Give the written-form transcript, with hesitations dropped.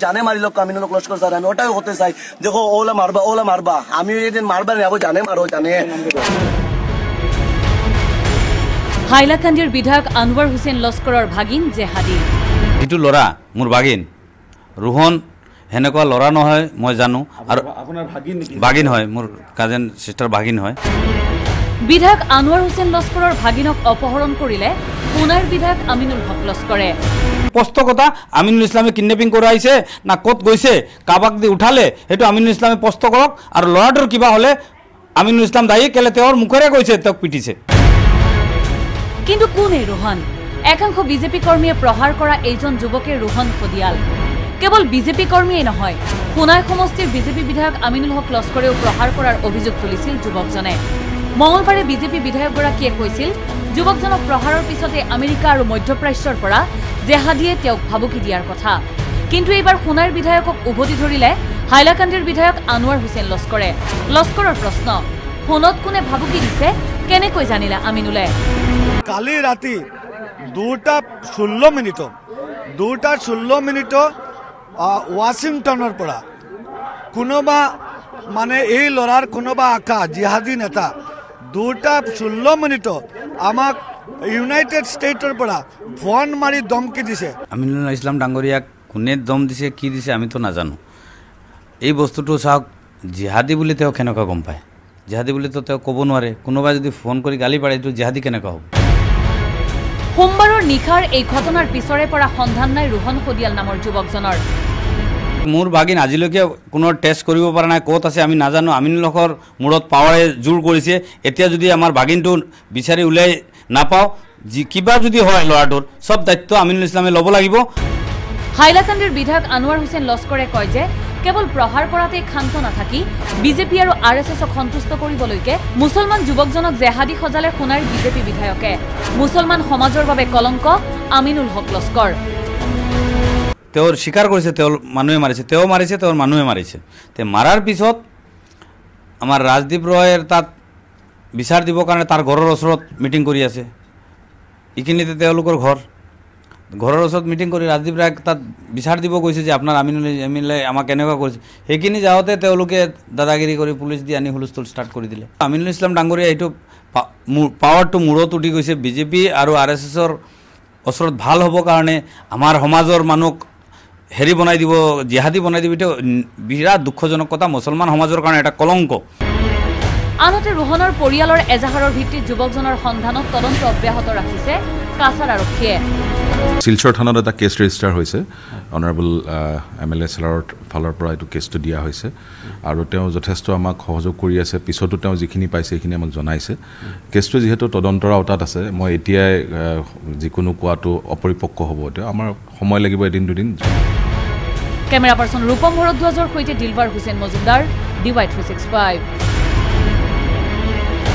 জানে মারিল আমিনুল হক লস্কর স্যার আমি ওটাই হতে চাই দেখো ওলা মারবা আমি এদিন মারবা নেবো জানে মারো জানে হাইলাকান্দিৰ বিধায়ক আনোয়াৰ হুছেইন লস্কৰৰ ভাগিন জেহাদী যিটো ল'ৰা মোৰ ভাগিন ৰোহন হেনেকুৱা ল'ৰা নহয় মই জানো আৰু আপোনাৰ ভাগিন হয় মোৰ কাজেন সিস্টাৰ ভাগিন হয় বিধায়ক আনোয়াৰ হুছেইন লস্কৰৰ ভাগিনক অপহৰণ কৰিলে পুনাৰ বিধায়ক আমিনুল হক লস্কৰে স্পষ্ট কথা আমিনুল ইছলামে কিডনেপিং কৰাইছে না ক'ত গৈছে কাবাক দি উঠালে সেইটো আমিনুল ইছলামে স্পষ্ট কৰক আৰু ল'ৰাটোৰ কিবা হ'লে আমিনুল ইছলাম দায়ী কেলে তেওঁৰ মুখেৰে কৈছে তেওঁক পিটিছে কিন্তু কোন এই ৰোহন একাংশ বিজেপি কৰ্মীয়ে প্ৰহাৰ কৰা এইজন যুৱকে ৰোহন খদিয়াল কেৱল বিজেপি কৰ্মীয়ে নহয় পুনাই সমষ্টিৰ বিজেপি বিধায়ক আমিনুল হক লস্কৰেও প্ৰহাৰ কৰাৰ অভিযোগ তুলিছিল যুৱকজনে মঙলবাৰে বিজেপি বিধায়কগৰাকীয়ে কৈছিল যুৱকজনক প্ৰহাৰৰ পিছতে আমেৰিকা আৰু মধ্যপ্ৰাচ্যৰ পৰা জেহাদীয়ে তেওঁক ভাবুকি দিয়াৰ কথা কিন্তু এইবাৰ পুনাইৰ বিধায়কক উভতি ধৰিলে হাইলাকান্দিৰ বিধায়ক আনোয়াৰ হুছেইন লস্কৰে লস্কৰৰ প্ৰশ্ন ফোনত কোনে ভাবুকি দিছে কেনেকৈ জানিলা আমিনুলে কালি ৰাতি 2:16 মিনিট ৱাশ্বিংটনৰ পৰা কোনোবা মানে এই ল'ৰাৰ কোনোবা আকা জিহাদী নেতা 2:16 মিনিট আমাক ইউনাইটেড ষ্টেটৰ পৰা ফোন মাৰি দমকি দিছে আমিনুল ইছলাম ডাঙৰীয়াক কোনে দম দিছে কি দিছে আমিতো নাজানো এই বস্তুটো চাওক জিহাদী বুলি তেওঁ কেনেকৈ গম পায় জিহাদী বুলি তো তেওঁ ক'ব নোৱাৰে কোনোবাই যদি ফোন কৰি গালি পাৰে এইটো জিহাদী কেনেকৈ হ'ব সোমবাৰৰ নিশাৰ এই ঘটনাৰ পিছৰে পৰা সন্ধান নাই ৰোহন খদিয়াল নামৰ যুৱকজনৰ মোৰ ভাগিন আজিলৈকে কোনো টেষ্ট কৰিব পৰা নাই ক'ত আছে আমি নাজানো আমিনুল হকৰ মূৰত পাৱাৰে জোৰ কৰিছে এতিয়া যদি আমাৰ ভাগিনটো বিচাৰি উলাই নাপাওঁ কিবা যদি হয় ল'ৰাটোৰ সব দায়িত্ব আমিনুল ইছলামে ল'ব লাগিব হাইলাকান্দিৰ বিধায়ক আনোয়াৰ হুছেইন লস্কৰে কয় যে কেৱল প্ৰহাৰ কৰাতে ক্ষান্ত নাথাকি বিজেপি আৰু আৰএছএছক সন্তুষ্ট কৰিবলৈকে মুছলমান যুৱকজনক জেহাদী সজালে পুনাৰ বিজেপি বিধায়কে মুছলমান সমাজৰ বাবে কলংক আমিনুল হক লস্কৰ তেওঁৰ স্বীকাৰ কৰিছে তেওঁৰ মানুহে মাৰিছে তেওঁ মাৰিছে তেওঁৰ মানুহে মাৰিছে তে মাৰাৰ পিছত আমাৰ ৰাজদীপ ৰয়ৰ তাত বিচাৰ দিবৰ কাৰণে তাৰ ঘৰৰ ওচৰত মিটিং কৰি আছে এইখিনিতে তেওঁলোকৰ ঘৰৰ ওচৰত মিটিং কৰি ৰাজদীপ ৰায়ক তাত বিচাৰ দিব গৈছে যে আপোনাৰ আমিনুল এমএলএ আমাক কেনেকুৱা কৰিছে সেইখিনি যাওঁতে তেওঁলোকে দাদাগিৰি কৰি পুলিচ দি আনি হুলস্থুল ষ্টাৰ্ট কৰি দিলে আমিনুল ইছলাম ডাঙৰীয়া এইটো পাৱাৰটো মূৰত উঠি গৈছে বিজেপি আৰু আৰএছএছৰ ওচৰত ভাল হ'বৰ কাৰণে আমাৰ সমাজৰ মানুহক হেৰি বনাই দিব জিহাদী বনাই দিব এইটো বিৰাট দুখজনক কথা মুছলমান সমাজৰ কাৰণে এটা কলংক আনহাতে ৰোহনৰ পৰিয়ালৰ এজাহাৰৰ ভিত্তিত যুৱকজনৰ সন্ধানত তদন্ত অব্যাহত ৰাখিছে কাছাৰ আৰক্ষীয়ে শিলচৰ থানাত এটা কেছ ৰেজিষ্টাৰ হৈছে অনাৰেবল এমএলএ চেলাৰৰ ফালৰ পৰা এইটো কেছটো দিয়া হৈছে আৰু তেওঁ যথেষ্ট আমাক সহযোগ কৰি আছে পিছতো তেওঁ যিখিনি পাইছে সেইখিনি আমাক জনাইছে কেছটো যিহেতু তদন্তৰ আওতাত আছে মই এতিয়াই যিকোনো কোৱাটো অপৰিপক্ক হ'ব এতিয়া আমাৰ সময় লাগিব এদিন দুদিন কেমেৰা পাৰ্চন ৰূপম ভৰদ্বাজৰ সৈতে দিলৱাৰ হুছেইন মজুমদাৰ DY365